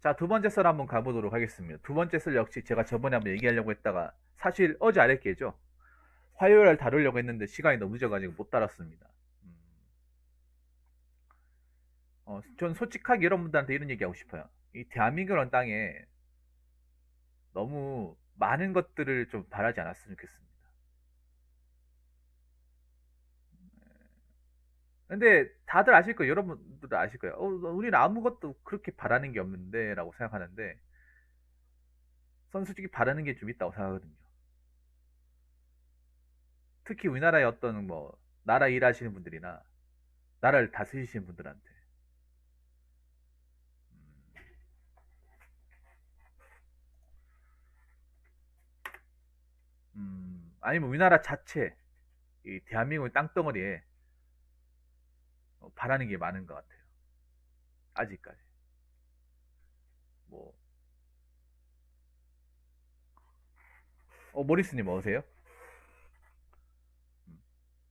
자, 두 번째 썰 한번 가보도록 하겠습니다. 두 번째 썰 역시 제가 저번에 한번 얘기하려고 했다가 사실 어제 아랫게죠. 화요일에 다루려고 했는데 시간이 너무 늦어가지고 못 다뤘습니다. 음, 전 솔직하게 여러분들한테 이런 얘기하고 싶어요. 이 대한민국이라는 땅에 너무 많은 것들을 좀 바라지 않았으면 좋겠습니다. 근데 다들 아실 거예요. 여러분들도 아실 거예요. 우리는 아무것도 그렇게 바라는 게 없는데 라고 생각하는데 전 솔직히 바라는 게 좀 있다고 생각하거든요. 특히 우리나라의 어떤 뭐 나라 일하시는 분들이나 나라를 다스리시는 분들한테 아니면 우리나라 자체 이 대한민국의 땅덩어리에 바라는 게 많은 것 같아요. 아직까지 뭐 모리스님 어세요?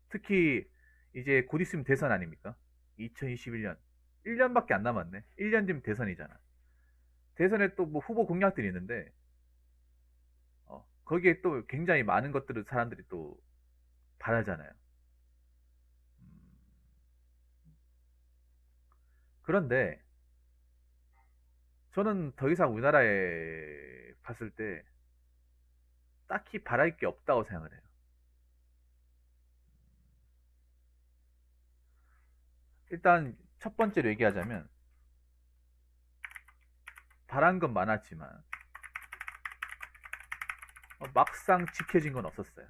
특히 이제 곧 있으면 대선 아닙니까? 2021년 1년밖에 안 남았네. 1년 뒤면 대선이잖아. 대선에 또 뭐 후보 공약들이 있는데 거기에 또 굉장히 많은 것들을 사람들이 또 바라잖아요. 음, 그런데 저는 더 이상 우리나라에 봤을 때 딱히 바랄 게 없다고 생각을 해요. 일단 첫 번째로 얘기하자면 바란 건 많았지만 막상 지켜진 건 없었어요.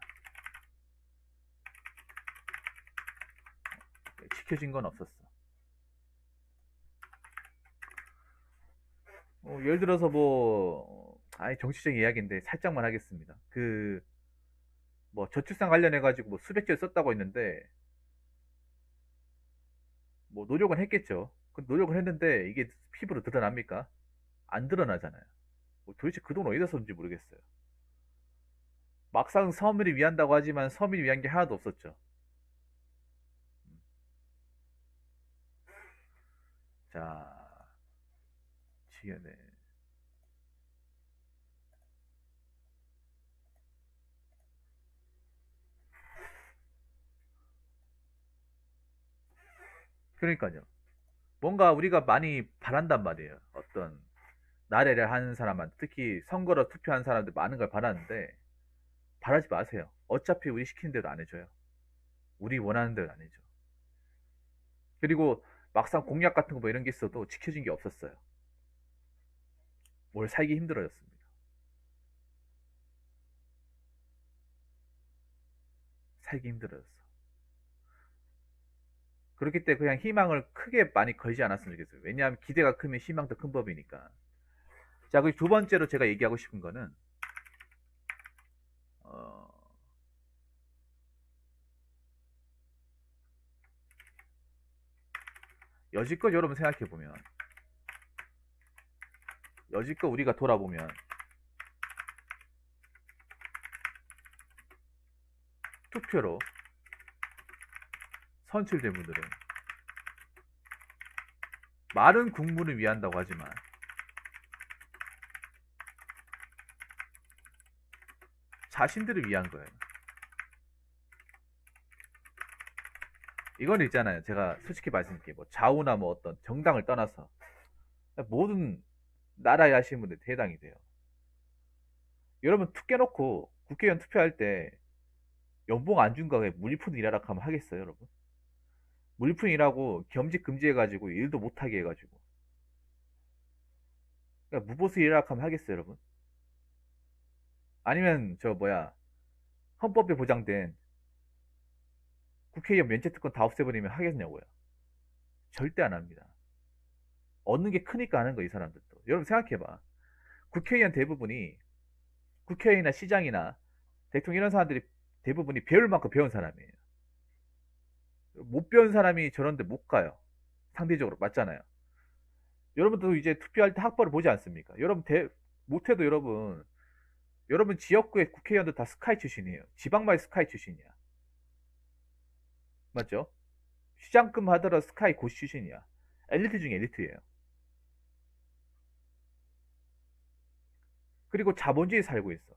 지켜진 건 없었어. 예를 들어서 뭐 아예 정치적인 이야기인데 살짝만 하겠습니다. 그 뭐 저출산 관련해 가지고 뭐 수백조를 썼다고 했는데 뭐 노력은 했겠죠. 그 노력을 했는데 이게 피부로 드러납니까? 안 드러나잖아요. 뭐 도대체 그 돈 어디다 썼는지 모르겠어요. 막상 서민을 위한다고 하지만 서민을 위한 게 하나도 없었죠. 자, 지연네. 그러니까요. 뭔가 우리가 많이 바란단 말이에요. 어떤 나래를 하는 사람한테 특히 선거로 투표한 사람들 많은 걸 바라는데 바라지 마세요. 어차피 우리 시키는 대로 안 해줘요. 우리 원하는 대로 안 해줘. 그리고 막상 공약 같은 거 뭐 이런 게 있어도 지켜진 게 없었어요. 뭘 살기 힘들어졌습니다. 살기 힘들어졌어. 그렇기 때문에 그냥 희망을 크게 많이 걸지 않았으면 좋겠어요. 왜냐하면 기대가 크면 희망도 큰 법이니까. 자, 그리고 두 번째로 제가 얘기하고 싶은 거는 어, 여지껏 여러분 생각해 보면 여지껏 우리가 돌아보면 투표로 선출된 분들은 마른 국물을 위한다고 하지만 자신들을 위한 거예요. 이건 있잖아요. 제가 솔직히 말씀드릴게요. 뭐 좌우나 뭐 어떤 정당을 떠나서 모든 나라에 하시는 분들 해당이 돼요. 여러분 투 깨놓고 국회의원 투표할 때 연봉 안 준 거에 물리푼 일하라 하면 하겠어요, 여러분? 물리푼 일하고 겸직 금지해가지고 일도 못하게 해가지고 그러니까 무보수 일하라 하면 하겠어요, 여러분? 아니면 저 뭐야 헌법에 보장된 국회의원 면책 특권 다 없애버리면 하겠냐고요? 절대 안 합니다. 얻는 게 크니까 하는 거, 이 사람들도. 여러분 생각해봐. 국회의원 대부분이 국회의원이나 시장이나 대통령 이런 사람들이 대부분이 배울 만큼 배운 사람이에요. 못 배운 사람이 저런데 못 가요. 상대적으로 맞잖아요. 여러분도 이제 투표할 때 학벌을 보지 않습니까? 여러분 못해도 여러분 지역구의 국회의원들 다 스카이 출신이에요. 지방마을 스카이 출신이야. 맞죠? 시장금 하더라도 스카이 고시 출신이야. 엘리트 중에 엘리트예요. 그리고 자본주의에 살고 있어.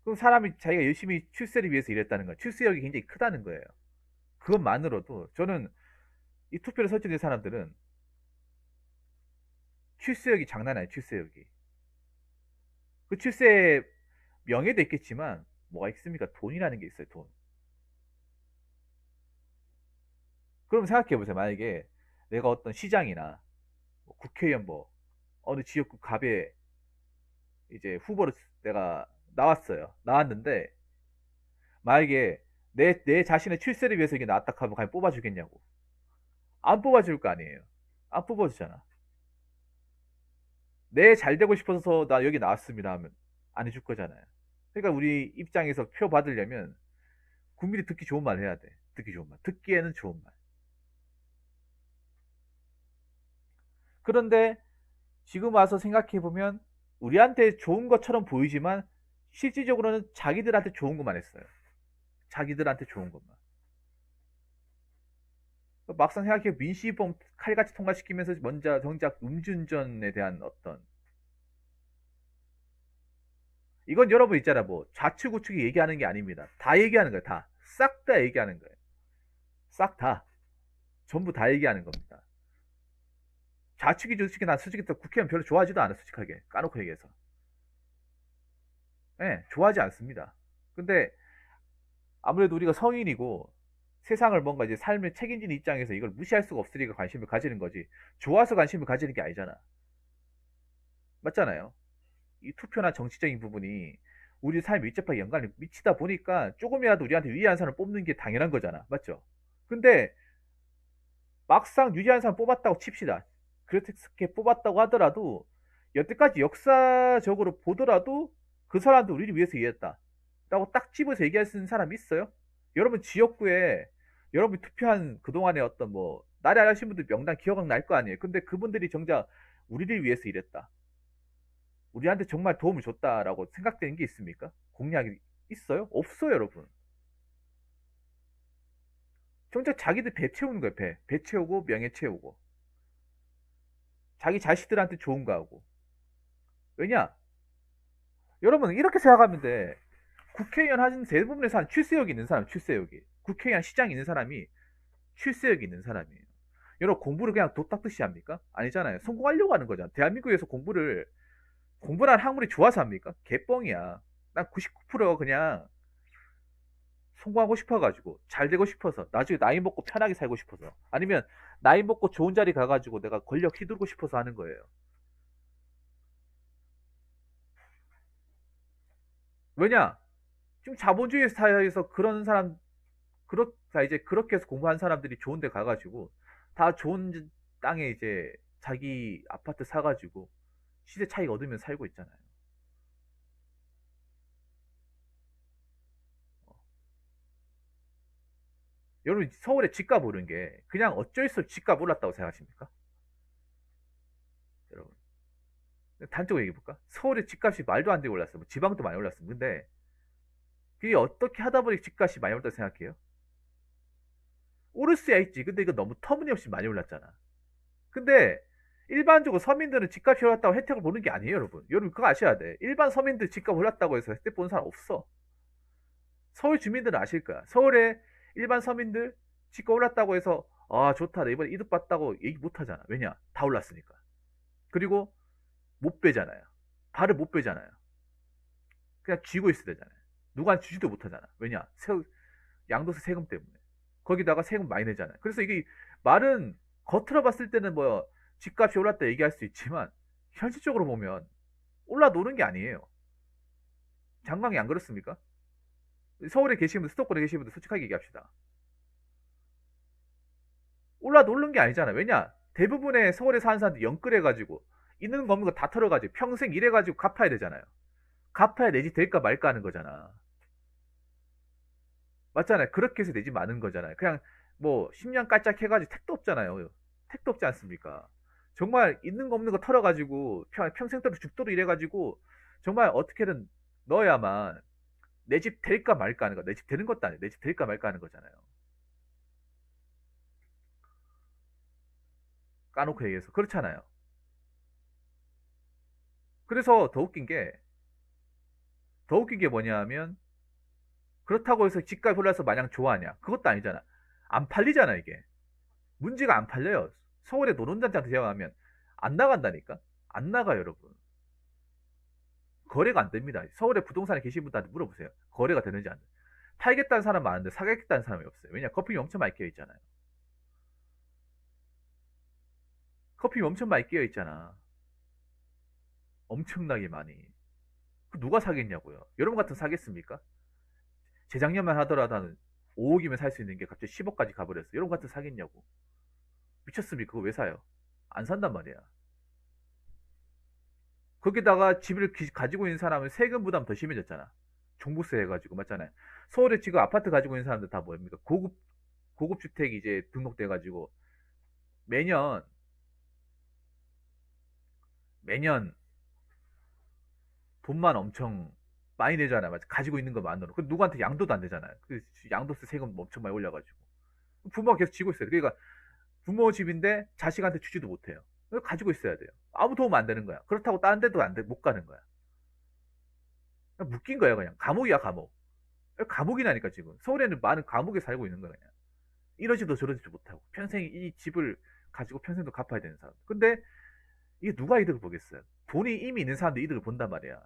그럼 사람이 자기가 열심히 출세를 위해서 일했다는 거야. 출세력이 굉장히 크다는 거예요. 그것만으로도 저는 이 투표를 설정된 사람들은 출세력이 장난 아니에요. 출세력이. 그 출세의 명예도 있겠지만 뭐가 있습니까? 돈이라는 게 있어요. 돈. 그럼 생각해 보세요. 만약에 내가 어떤 시장이나 뭐 국회의원 뭐 어느 지역구 갑에 이제 후보로 내가 나왔어요. 나왔는데 만약에 내 자신의 출세를 위해서 이게 나왔다 하면 과연 뽑아주겠냐고. 안 뽑아줄 거 아니에요. 안 뽑아주잖아. 내 잘 되고 싶어서 나 여기 나왔습니다 하면 안 해줄 거잖아요. 그러니까 우리 입장에서 표 받으려면 국민이 듣기 좋은 말 해야 돼. 듣기 좋은 말. 듣기에는 좋은 말. 그런데 지금 와서 생각해 보면 우리한테 좋은 것처럼 보이지만 실질적으로는 자기들한테 좋은 것만 했어요. 자기들한테 좋은 것만. 막상 생각해 민시범 칼같이 통과시키면서 먼저 정작 음주운전에 대한 어떤 이건 여러분 있잖아 뭐 좌측 우측이 얘기하는 게 아닙니다. 다 얘기하는 거예요. 다. 싹 다 얘기하는 거예요. 싹 다. 전부 다 얘기하는 겁니다. 좌측이 솔직히 난 솔직히 또 국회의원 별로 좋아하지도 않아 솔직하게 까놓고 얘기해서. 예, 좋아하지 않습니다. 근데 아무래도 우리가 성인이고 세상을 뭔가 이제 삶을 책임지는 입장에서 이걸 무시할 수가 없으니까 관심을 가지는 거지. 좋아서 관심을 가지는 게 아니잖아. 맞잖아요. 이 투표나 정치적인 부분이 우리 삶에 밀접하게 연관을 미치다 보니까 조금이라도 우리한테 유리한 사람을 뽑는 게 당연한 거잖아. 맞죠? 근데 막상 유리한 사람 뽑았다고 칩시다. 그렇게 뽑았다고 하더라도 여태까지 역사적으로 보더라도 그 사람도 우리를 위해서 일했다. 라고 딱 집어서 얘기할 수 있는 사람이 있어요? 여러분 지역구에 여러분이 투표한 그동안의 어떤 뭐 나를 아시는 분들 명단 기억은 날 거 아니에요. 근데 그분들이 정작 우리를 위해서 일했다. 우리한테 정말 도움을 줬다라고 생각되는 게 있습니까? 공약이 있어요? 없어요, 여러분. 정작 자기들 배 채우는 거예요, 배. 배 채우고 명예 채우고. 자기 자식들한테 좋은 거 하고. 왜냐? 여러분 이렇게 생각하면 돼. 국회의원 하신 대부분의 사람 출세력이 있는 사람, 출세력이. 국회의원 시장이 있는 사람이 출세력이 있는 사람이에요. 여러분 공부를 그냥 도 닦듯이 합니까? 아니잖아요. 성공하려고 하는 거잖아. 대한민국에서 공부라는 학문이 좋아서 합니까? 개뻥이야. 난 99%가 그냥 성공하고 싶어가지고 잘 되고 싶어서 나중에 나이 먹고 편하게 살고 싶어서 아니면 나이 먹고 좋은 자리 가가지고 내가 권력 휘두르고 싶어서 하는 거예요. 왜냐? 지금 자본주의 사회에서 그런 사람 다 이제 그렇게 해서 공부한 사람들이 좋은 데 가가지고 다 좋은 땅에 이제 자기 아파트 사가지고 시세 차익 얻으면 살고 있잖아요. 여러분 서울에 집값 오른 게 그냥 어쩔 수 없이 집값 올랐다고 생각하십니까? 여러분 단적으로 얘기해 볼까? 서울의 집값이 말도 안 되게 올랐어. 뭐 지방도 많이 올랐어. 근데 그게 어떻게 하다 보니 집값이 많이 올랐다고 생각해요? 오를 수야 있지. 근데 이거 너무 터무니없이 많이 올랐잖아. 근데 일반적으로 서민들은 집값이 올랐다고 혜택을 보는 게 아니에요, 여러분. 여러분 그거 아셔야 돼. 일반 서민들 집값 올랐다고 해서 혜택 보는 사람 없어. 서울 주민들은 아실 거야. 서울에 일반 서민들 집값 올랐다고 해서 아 좋다, 나 이번에 이득 봤다고 얘기 못 하잖아. 왜냐? 다 올랐으니까. 그리고 못 빼잖아요. 발을 못 빼잖아요. 그냥 쥐고 있어야 되잖아요. 누구한테 주지도 못하잖아. 왜냐? 양도세 세금 때문에. 거기다가 세금 많이 내잖아요. 그래서 이게 말은 겉으로 봤을 때는 뭐 집값이 올랐다 얘기할 수 있지만 현실적으로 보면 올라노는 게 아니에요. 장강이 안 그렇습니까? 서울에 계시는 분들, 수도권에 계시는 분들 솔직하게 얘기합시다. 올라노는 게 아니잖아. 왜냐? 대부분의 서울에 사는 사람들 연끌해가지고 있는 거 없는 거 다 털어가지고 평생 일해가지고 갚아야 되잖아요. 갚아야 내 집 될까 말까 하는 거잖아. 맞잖아요. 그렇게 해서 내 집 많은 거잖아요. 그냥 뭐 10년 깔짝 해가지고 택도 없잖아요. 택도 없지 않습니까? 정말 있는 거 없는 거 털어가지고 평생도록 죽도록 일해가지고 정말 어떻게든 넣어야만 내 집 될까 말까 하는 거. 내 집 되는 것도 아니에요. 내 집 될까 말까 하는 거잖아요. 까놓고 얘기해서 그렇잖아요. 그래서 더 웃긴 게 뭐냐 하면, 그렇다고 해서 집값이 올라서 마냥 좋아하냐? 그것도 아니잖아. 안 팔리잖아, 이게. 문제가 안 팔려요. 서울에 노른자장 들어가면 안 나간다니까? 안 나가요, 여러분. 거래가 안 됩니다. 서울에 부동산에 계신 분들한테 물어보세요. 거래가 되는지 안 돼. 팔겠다는 사람 많은데 사겠다는 사람이 없어요. 왜냐? 커피 엄청 많이 끼어 있잖아요. 커피 엄청 많이 끼어 있잖아. 엄청나게 많이. 그 누가 사겠냐고요. 여러분 같은 사겠습니까? 재작년만 하더라도 한 5억이면 살 수 있는 게 갑자기 10억까지 가버렸어. 여러분 같은 사겠냐고. 미쳤습니까? 그거 왜 사요? 안 산단 말이야. 거기다가 집을 가지고 있는 사람은 세금 부담 더 심해졌잖아. 종부세 해가지고 맞잖아요. 서울에 지금 아파트 가지고 있는 사람들 다 뭐입니까? 고급 주택이 이제 등록돼가지고 매년 매년 돈만 엄청 많이 내잖아요. 맞아. 가지고 있는 것만으로. 그 누구한테 양도도 안 되잖아요. 그 양도세 세금 엄청 많이 올려가지고 부모가 계속 지고 있어요. 그러니까 부모 집인데 자식한테 주지도 못해요. 가지고 있어야 돼요. 아무 도움 안 되는 거야. 그렇다고 다른 데도 못 가는 거야. 그냥 묶인 거야, 그냥. 감옥이야, 감옥. 감옥이라니까, 지금. 서울에는 많은 감옥에 살고 있는 거야, 그냥. 이러지도 저러지도 못하고. 평생 이 집을 가지고 평생도 갚아야 되는 사람. 근데 이게 누가 이득을 보겠어요? 돈이 이미 있는 사람도 이득을 본단 말이야.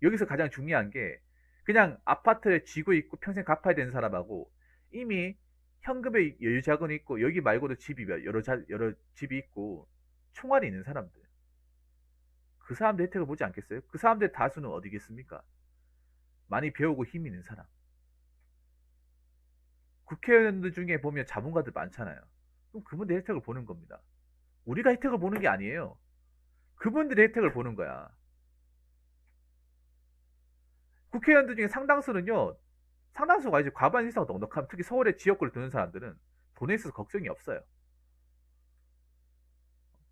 여기서 가장 중요한 게 그냥 아파트에 지고 있고 평생 갚아야 되는 사람하고 이미 현금의 여유 자금이 있고 여기 말고도 집이 여러 집이 있고 총알이 있는 사람들. 그 사람들 혜택을 보지 않겠어요? 그 사람들의 다수는 어디겠습니까? 많이 배우고 힘 있는 사람. 국회의원들 중에 보면 자본가들 많잖아요. 그럼 그분들 혜택을 보는 겁니다. 우리가 혜택을 보는 게 아니에요. 그분들의 혜택을 보는 거야. 국회의원들 중에 상당수가 이제 과반 이상 넉넉하면 특히 서울의 지역구를 드는 사람들은 돈에 있어서 걱정이 없어요.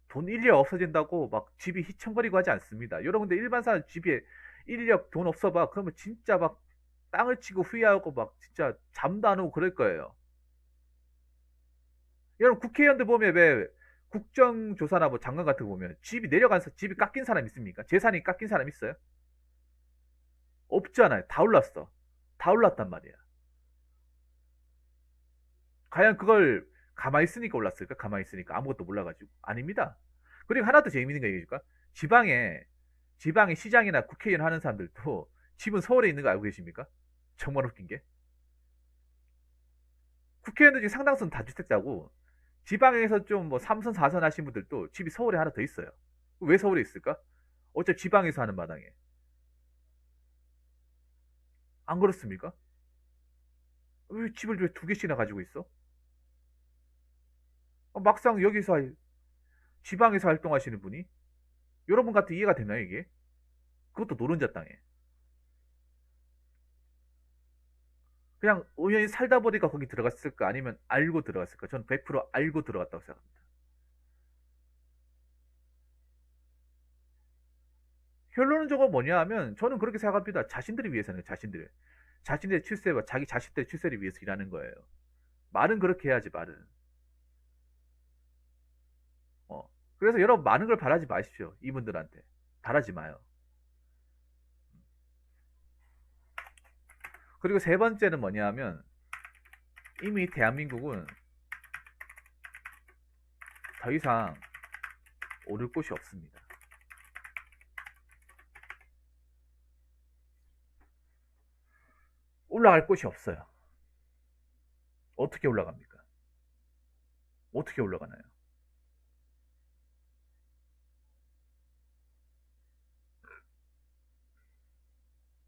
돈 일력 없어진다고 막 집이 휘청거리고 하지 않습니다. 여러분들 일반 사람 집에 일력 돈 없어봐. 그러면 진짜 막 땅을 치고 후회하고 막 진짜 잠도 안 오고 그럴 거예요. 여러분 국회의원들 보면 왜 국정조사나 뭐 장관 같은 거 보면 집이 내려가서 집이 깎인 사람 있습니까? 재산이 깎인 사람 있어요? 없잖아요. 다 올랐어. 다 올랐단 말이야. 과연 그걸 가만히 있으니까 올랐을까? 가만히 있으니까 아무것도 몰라가지고 아닙니다. 그리고 하나 더 재미있는 거 얘기해줄까? 지방에 시장이나 국회의원 하는 사람들도 집은 서울에 있는 거 알고 계십니까? 정말 웃긴 게 국회의원들 중에 상당수는 다주택자고 지방에서 좀 뭐 3선 4선 하신 분들도 집이 서울에 하나 더 있어요. 왜 서울에 있을까? 어차피 지방에서 하는 마당에 안 그렇습니까? 왜 집을 왜 두 개씩이나 가지고 있어? 막상 지방에서 활동하시는 분이 여러분 같은 이해가 되나요 이게? 그것도 노른자 땅에 그냥 우연히 살다 보니까 거기 들어갔을까 아니면 알고 들어갔을까? 저는 100% 알고 들어갔다고 생각합니다. 결론적으로 뭐냐 하면 저는 그렇게 생각합니다. 자신들을 위해서는 자신들의 출세와 자기 자식들의 출세를 위해서 일하는 거예요. 말은 그렇게 해야지 말은. 어. 그래서 여러분 많은 걸 바라지 마십시오. 이분들한테 바라지 마요. 그리고 세 번째는 뭐냐 하면 이미 대한민국은 더 이상 오를 곳이 없습니다. 올라갈 곳이 없어요. 어떻게 올라갑니까? 어떻게 올라가나요?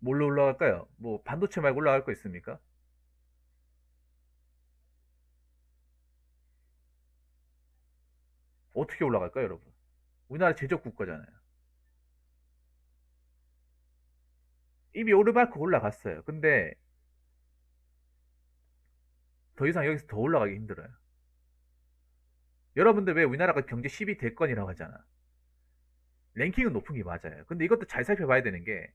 뭘로 올라갈까요? 뭐 반도체 말고 올라갈 거 있습니까? 어떻게 올라갈까요, 여러분? 우리나라 제적 국가잖아요. 이미 오르막고 올라갔어요. 근데 더 이상 여기서 더 올라가기 힘들어요. 여러분들 왜 우리나라가 경제 10위 대권이라고 하잖아. 랭킹은 높은 게 맞아요. 근데 이것도 잘 살펴봐야 되는 게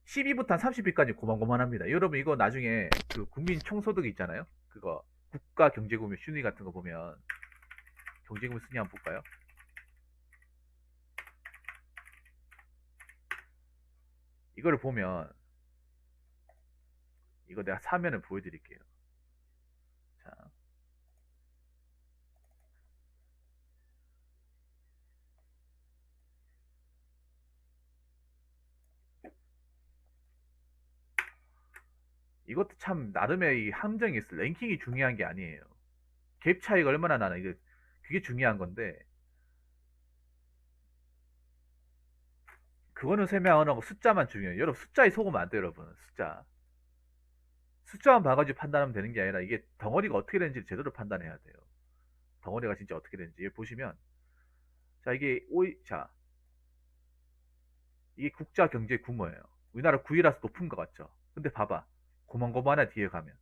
10위부터 한 30위까지 고만고만합니다. 여러분 이거 나중에 그 국민 총소득 있잖아요. 그거 국가 경제구매 순위 같은 거 보면 경제구매 순위 한번 볼까요? 이거를 보면, 이거 내가 사면을 보여드릴게요. 자, 이것도 참 나름의 이 함정이 있어. 랭킹이 중요한 게 아니에요. 갭 차이가 얼마나 나나, 이게 그게 중요한 건데, 그거는 설명 안 하고 숫자만 중요해요. 여러분, 숫자에 속으면 안 돼요, 여러분. 숫자만 봐가지고 판단하면 되는 게 아니라, 이게 덩어리가 어떻게 되는지 제대로 판단해야 돼요. 덩어리가 진짜 어떻게 되는지. 여기 보시면, 자, 이게 국자 경제 규모예요. 우리나라 9위라서 높은 것 같죠? 근데 봐봐. 고만고만해, 뒤에 가면.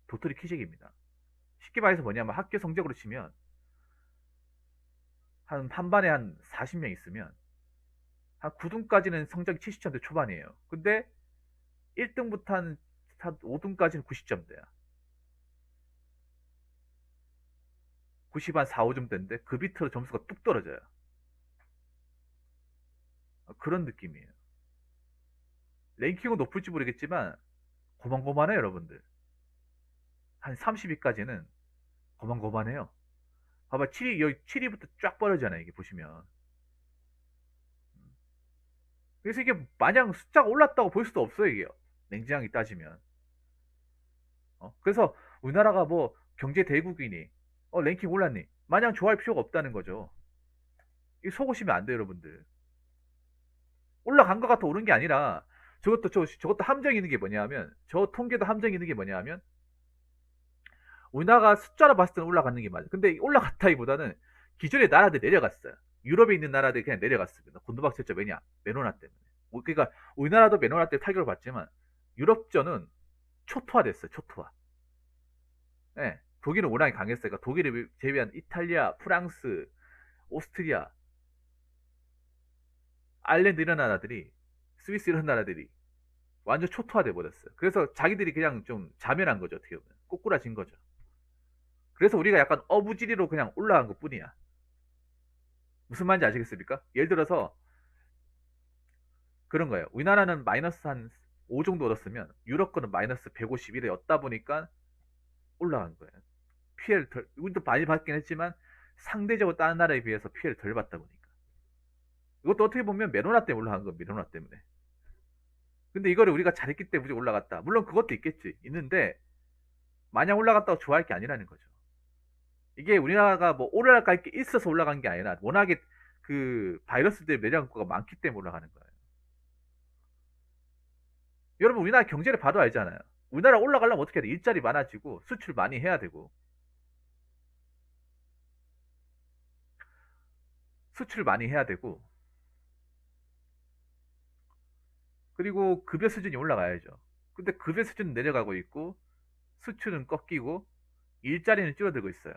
도토리 키재기입니다. 쉽게 말해서 뭐냐면 학교 성적으로 치면, 한 반에 한 40명 있으면, 한 9등까지는 성적이 70점대 초반이에요. 근데 1등부터 한 5등까지는 90점대야. 90 한 4, 5점대인데 그 밑으로 점수가 뚝 떨어져요. 그런 느낌이에요. 랭킹은 높을지 모르겠지만 고만고만해요, 여러분들. 한 30위까지는 고만고만해요. 봐봐, 7위, 여기 7위부터 쫙 벌어지잖아요, 이게 보시면. 그래서 이게 마냥 숫자가 올랐다고 볼 수도 없어요, 이게. 냉정하게 따지면. 그래서 우리나라가 뭐 경제 대국이니, 랭킹 올랐니? 마냥 좋아할 필요가 없다는 거죠. 이 속으시면 안 돼요, 여러분들. 올라간 것 같아 오른 게 아니라, 저것도 함정이 있는 게 뭐냐면, 저 통계도 함정이 있는 게 뭐냐면, 우리나라가 숫자로 봤을 때는 올라가는 게 맞아요. 근데 올라갔다기보다는 기존의 나라들 내려갔어요. 유럽에 있는 나라들이 그냥 내려갔습니다. 곤두박질죠. 왜냐? 메노나 때문에. 그러니까 우리나라도 메노나 때 타격을 받지만 유럽전은 초토화됐어요. 초토화. 네, 독일은 워낙에 강했어요. 그러니까 독일을 제외한 이탈리아, 프랑스, 오스트리아, 아일랜드 이런 나라들이, 스위스 이런 나라들이 완전 초토화돼 버렸어요. 그래서 자기들이 그냥 좀 자멸한 거죠. 어떻게 보면 꼬꾸라진 거죠. 그래서 우리가 약간 어부지리로 그냥 올라간 것 뿐이야. 무슨 말인지 아시겠습니까? 예를 들어서 그런 거예요. 우리나라는 마이너스 한 5 정도 얻었으면 유럽 거는 마이너스 151에 보니까 올라간 거예요. 피해를 덜, 우리도 많이 받긴 했지만 상대적으로 다른 나라에 비해서 피해를 덜 받다 보니까. 이것도 어떻게 보면 메로나 때문에 올라간 거예요. 메로나 때문에. 근데 이거를 우리가 잘했기 때문에 올라갔다. 물론 그것도 있겠지. 있는데 마냥 올라갔다고 좋아할 게 아니라는 거죠. 이게 우리나라가 뭐 올라갈 게 있어서 올라간 게 아니라 워낙에 그 바이러스들 매력효과가 많기 때문에 올라가는 거예요. 여러분 우리나라 경제를 봐도 알잖아요. 우리나라 올라가려면 어떻게 해야 돼? 일자리 많아지고 수출 많이 해야 되고 수출 많이 해야 되고 그리고 급여 수준이 올라가야죠. 근데 급여 수준은 내려가고 있고 수출은 꺾이고 일자리는 줄어들고 있어요.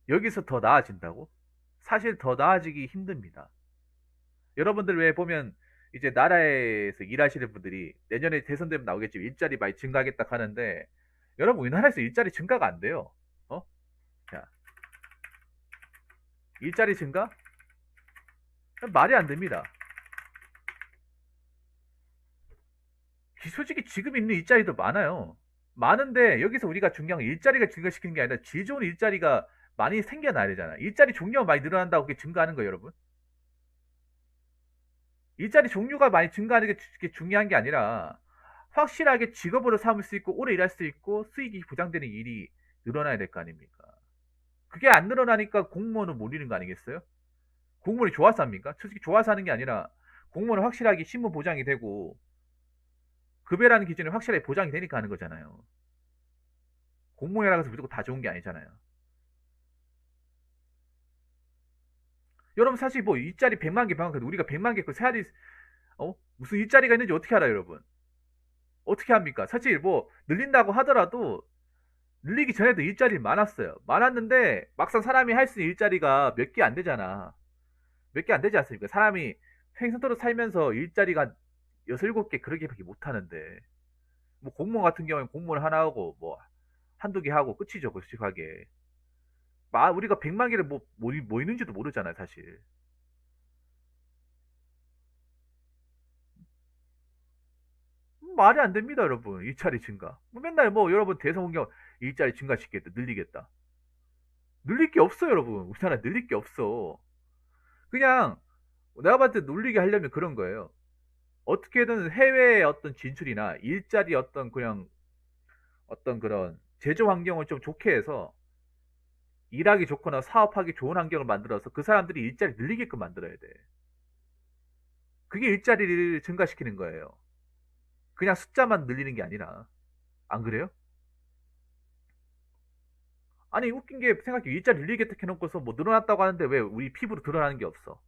여기서 더 나아진다고? 사실 더 나아지기 힘듭니다. 여러분들 왜 보면 이제 나라에서 일하시는 분들이 내년에 대선 되면 나오겠지만 일자리 많이 증가하겠다 하는데 여러분 우리나라에서 일자리 증가가 안 돼요. 어? 자, 일자리 증가? 말이 안 됩니다. 솔직히 지금 있는 일자리도 많아요. 많은데 여기서 우리가 중요한 건 일자리가 증가시키는 게 아니라 질 좋은 일자리가 많이 생겨나야 되잖아. 일자리 종류가 많이 늘어난다고 그게 증가하는 거예요, 여러분. 일자리 종류가 많이 증가하는 게 중요한 게 아니라 확실하게 직업으로 삼을 수 있고 오래 일할 수 있고 수익이 보장되는 일이 늘어나야 될 거 아닙니까? 그게 안 늘어나니까 공무원은 못 이는 거 아니겠어요? 공무원이 좋아서 합니까? 솔직히 좋아서 하는 게 아니라 공무원은 확실하게 신분 보장이 되고 급여라는 기준이 확실하게 보장이 되니까 하는 거잖아요. 공무원이라고 해서 무조건 다 좋은 게 아니잖아요. 여러분 사실 뭐 일자리 100만 개, 100만 개, 우리가 100만 개 그 세아리 무슨 일자리가 있는지 어떻게 알아요, 여러분? 어떻게 합니까? 사실 뭐 늘린다고 하더라도 늘리기 전에도 일자리 많았어요. 많았는데 막상 사람이 할 수 있는 일자리가 몇 개 안 되잖아. 몇 개 안 되지 않습니까? 사람이 생선토로 살면서 일자리가 6, 7개 그렇게밖에 못 하는데 뭐 공무원 같은 경우는 공무원 하나 하고 뭐 한두 개 하고 끝이죠, 솔직하게. 우리가 100만 개를 뭐 있는지도 모르잖아요, 사실. 말이 안 됩니다, 여러분. 일자리 증가. 뭐 맨날 뭐 여러분 대성공경 일자리 증가시키겠다, 늘리겠다. 늘릴 게 없어, 여러분. 우리나라 늘릴 게 없어. 그냥 내가 봤을 때 놀리게 하려면 그런 거예요. 어떻게든 해외의 어떤 진출이나 일자리 어떤 그냥 어떤 그런 제조 환경을 좀 좋게 해서 일하기 좋거나 사업하기 좋은 환경을 만들어서 그 사람들이 일자리 늘리게끔 만들어야 돼. 그게 일자리를 증가시키는 거예요. 그냥 숫자만 늘리는 게 아니라. 안 그래요? 아니 웃긴 게 생각해 일자리 늘리겠다 해놓고서 뭐 늘어났다고 하는데 왜 우리 피부로 드러나는 게 없어?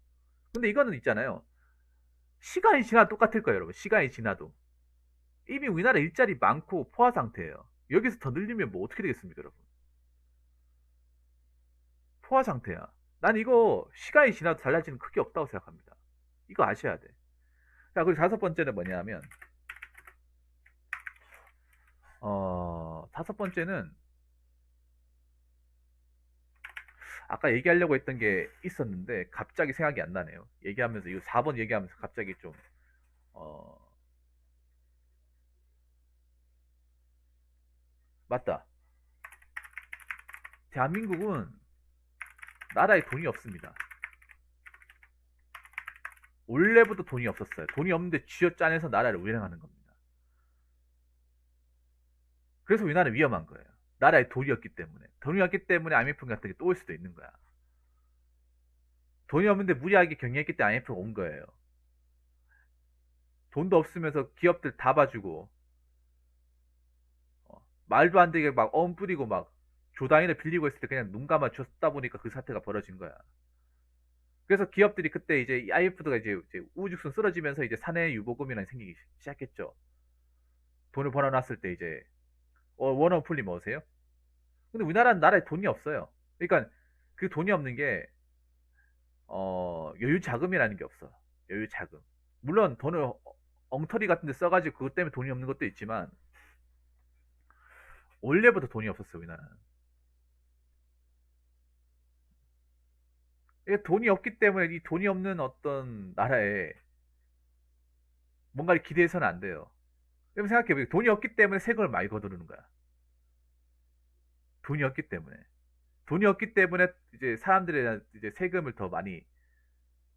근데 이거는 있잖아요. 시간이 지나도 똑같을 거예요, 여러분. 시간이 지나도. 이미 우리나라 일자리 많고 포화 상태예요. 여기서 더 늘리면 뭐 어떻게 되겠습니까, 여러분? 포화 상태야. 난 이거 시간이 지나도 달라지는 크게 없다고 생각합니다. 이거 아셔야 돼. 자, 그리고 다섯 번째는 뭐냐면, 다섯 번째는 아까 얘기하려고 했던 게 있었는데 갑자기 생각이 안 나네요. 얘기하면서 이거 4번 얘기하면서 갑자기 좀 어, 맞다. 대한민국은 나라에 돈이 없습니다. 원래부터 돈이 없었어요. 돈이 없는데 쥐어짜내서 나라를 운영하는 겁니다. 그래서 우리나라는 위험한 거예요. 나라에 돈이 없기 때문에. 돈이 없기 때문에 IMF 같은 게 또 올 수도 있는 거야. 돈이 없는데 무리하게 경영했기 때문에 IMF가 온 거예요. 돈도 없으면서 기업들 다 봐주고 말도 안 되게 막 뿌리고 막 조단위를 빌리고 있을 때 그냥 눈 감아 줬다 보니까 그 사태가 벌어진 거야. 그래서 기업들이 그때 이제 IMF가 이제 우후죽순 쓰러지면서 이제 사내 유보금이라는 게 생기기 시작했죠. 돈을 벌어놨을 때 이제 원어풀리 뭐세요? 근데 우리나라는 나라에 돈이 없어요. 그러니까 그 돈이 없는 게 여유 자금이라는 게 없어. 여유 자금. 물론 돈을 엉터리 같은 데 써가지고 그것 때문에 돈이 없는 것도 있지만 원래부터 돈이 없었어요, 우리나라는. 이게 돈이 없기 때문에 이 돈이 없는 어떤 나라에 뭔가를 기대해서는 안 돼요. 여러분 생각해보세요. 돈이 없기 때문에 세금을 많이 거두는 거야. 돈이 없기 때문에. 돈이 없기 때문에 이제 사람들의 이제 세금을 더 많이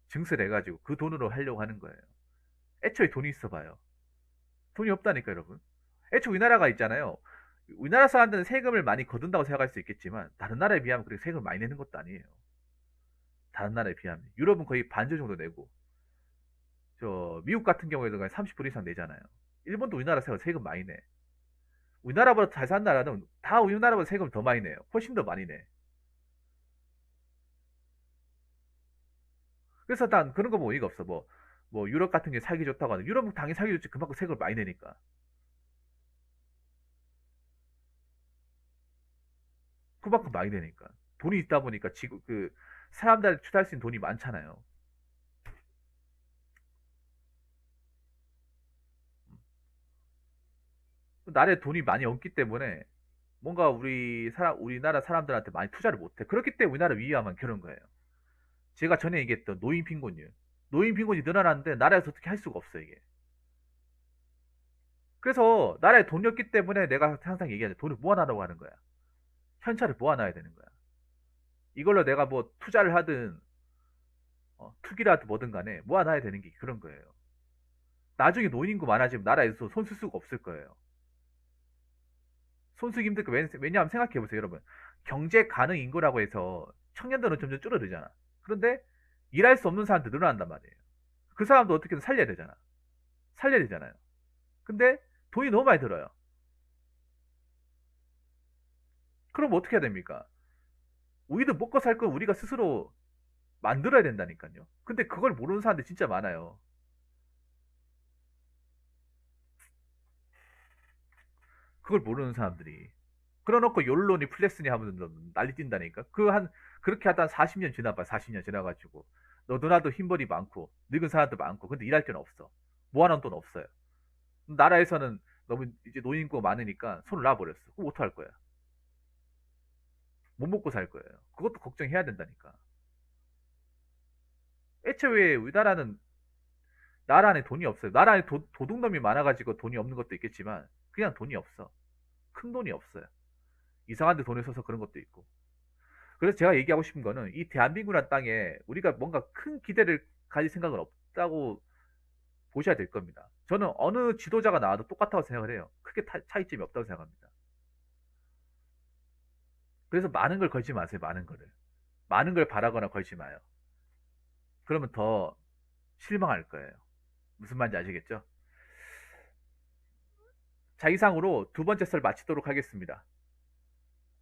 증세를 해가지고 그 돈으로 하려고 하는 거예요. 애초에 돈이 있어 봐요. 돈이 없다니까, 여러분. 애초에 우리나라가 있잖아요. 우리나라 사람들은 세금을 많이 거둔다고 생각할 수 있겠지만 다른 나라에 비하면 그렇게 세금을 많이 내는 것도 아니에요. 다른 나라에 비하면. 유럽은 거의 반절 정도 내고 미국 같은 경우에도 30% 이상 내잖아요. 일본도 우리나라 세금 많이 내. 우리나라보다 잘 사는 나라는 다 우리나라보다 세금을 더 많이 내요. 훨씬 더 많이 내. 그래서 난 그런 거 보고 이가 없어. 뭐 유럽 같은 게 살기 좋다고 하는. 유럽은 당연히 살기 좋지. 그만큼 세금을 많이 내니까. 그만큼 많이 내니까. 돈이 있다 보니까 지금 그 사람들 투자할 수 있는 돈이 많잖아요. 나라에 돈이 많이 없기 때문에 뭔가 우리나라 사람들한테 많이 투자를 못해. 그렇기 때문에 우리나라 위기야만 그런 거예요. 제가 전에 얘기했던 노인 빈곤율. 노인 빈곤이 늘어나는데 나라에서 어떻게 할 수가 없어, 이게. 그래서 나라에 돈이 없기 때문에 내가 항상 얘기하는 돈을 모아놔라고 하는 거야. 현찰을 모아놔야 되는 거야. 이걸로 내가 뭐 투자를 하든 투기를 하든 뭐든 간에 모아놔야 되는 게 그런 거예요. 나중에 노인 인구 많아지면 나라에서 손 쓸 수가 없을 거예요. 손 쓰기 힘들 거 왜냐하면 생각해보세요, 여러분. 경제 가능 인구라고 해서 청년들은 점점 줄어들잖아. 그런데 일할 수 없는 사람들 늘어난단 말이에요. 그 사람도 어떻게든 살려야 되잖아. 살려야 되잖아요. 근데 돈이 너무 많이 들어요. 그럼 어떻게 해야 됩니까? 우리도 먹고 살 건 우리가 스스로 만들어야 된다니까요. 근데 그걸 모르는 사람들 진짜 많아요. 그걸 모르는 사람들이. 그러놓고 욜로니 플렉스니 하면 난리 뛴다니까. 그렇게 하다 한 40년 지나봐. 40년 지나가지고. 너도 나도 흰머리 많고, 늙은 사람도 많고, 근데 일할 데는 없어. 모아놓은 돈 없어요. 나라에서는 너무 이제 노인 인구가 많으니까 손을 놔버렸어. 그럼 어떡할 거야? 못 먹고 살 거예요. 그것도 걱정해야 된다니까. 애초에 우리나라는 나라 안에 돈이 없어요. 나라 안에 도둑놈이 많아가지고 돈이 없는 것도 있겠지만 그냥 돈이 없어. 큰 돈이 없어요. 이상한 데 돈을 써서 그런 것도 있고. 그래서 제가 얘기하고 싶은 거는 이 대한민국이라는 땅에 우리가 뭔가 큰 기대를 가질 생각은 없다고 보셔야 될 겁니다. 저는 어느 지도자가 나와도 똑같다고 생각을 해요. 크게 차이점이 없다고 생각합니다. 그래서 많은 걸 걸지 마세요. 많은 거를. 많은 걸 바라거나 걸지 마요. 그러면 더 실망할 거예요. 무슨 말인지 아시겠죠? 자, 이상으로 두 번째 썰 마치도록 하겠습니다.